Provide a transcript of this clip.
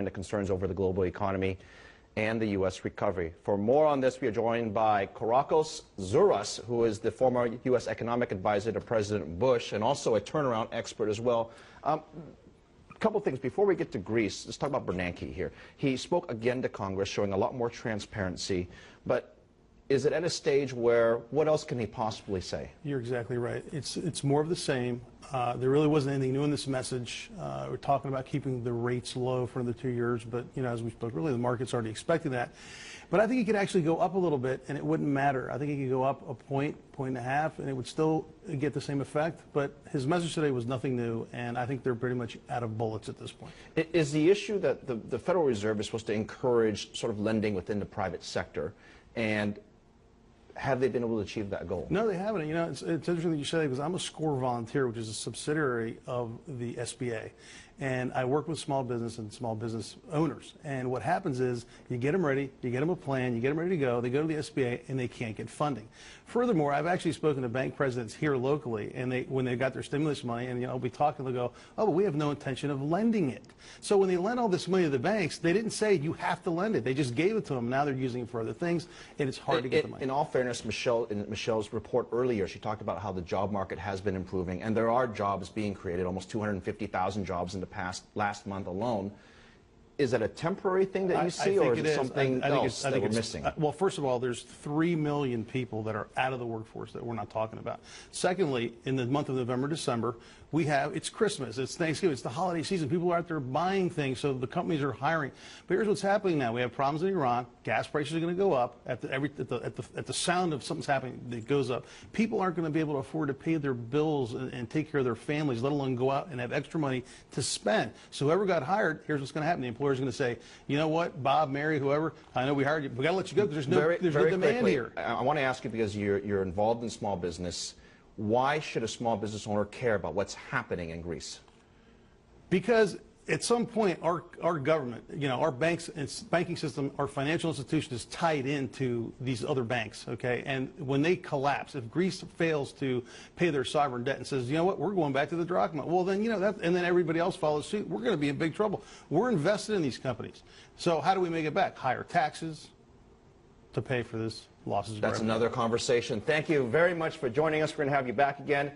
the concerns over the global economy and the U.S. recovery. For more on this, we are joined by Kereakos Zuras, who is the former U.S. economic advisor to President Bush and also a turnaround expert as well. A couple things before we get to Greece. Let's talk about Bernanke here. He spoke again to Congress, showing a lot more transparency, but is it at a stage where what else can he possibly say? You're exactly right. It's more of the same. There really wasn't anything new in this message. We're talking about keeping the rates low for another 2 years, but as we spoke, really the market's already expecting that. But I think it could actually go up a little bit, and it wouldn't matter. I think it could go up a point and a half, and it would still get the same effect. But his message today was nothing new, and I think they're pretty much out of bullets at this point. Is the issue that the Federal Reserve is supposed to encourage sort of lending within the private sector, and have they been able to achieve that goal? No, they haven't. It's interesting that you say that, because I'm a SCORE volunteer, which is a subsidiary of the SBA. And I work with small business and small business owners. And what happens is you get them ready, you get them a plan, you get them ready to go, they go to the SBA, and they can't get funding. Furthermore, I've actually spoken to bank presidents here locally, and when they got their stimulus money, and I'll be talking, they'll go, oh, but we have no intention of lending it. So when they lent all this money to the banks, they didn't say you have to lend it. They just gave it to them. Now they're using it for other things, and it's hard to get the money. In all fairness, in Michelle's report earlier, she talked about how the job market has been improving, and there are jobs being created, almost 250,000 jobs in the last month alone. Is it a temporary thing that you see, or is it something else that we're missing? Well, first of all, there's 3 million people that are out of the workforce that we're not talking about. Secondly, in the month of November, December, it's Christmas, it's Thanksgiving, it's the holiday season. People are out there buying things, so the companies are hiring. But here's what's happening now. We have problems in Iran. Gas prices are going to go up. At the sound of something's happening, it goes up. People aren't going to be able to afford to pay their bills and take care of their families, let alone go out and have extra money to spend. So whoever got hired, here's what's going to happen. The employer's going to say, you know what, Bob, Mary, whoever, I know we hired you, we got to let you go because there's no demand here. I want to ask you, because you're involved in small business, why should a small business owner care about what's happening in Greece? Because at some point, our government, our banks, its banking system, our financial institution is tied into these other banks, okay? And when they collapse, if Greece fails to pay their sovereign debt and says, you know what, we're going back to the drachma, well then, and then everybody else follows suit, we're going to be in big trouble. We're invested in these companies. So how do we make it back? Higher taxes to pay for this losses. That's another conversation. Thank you very much for joining us. We're going to have you back again.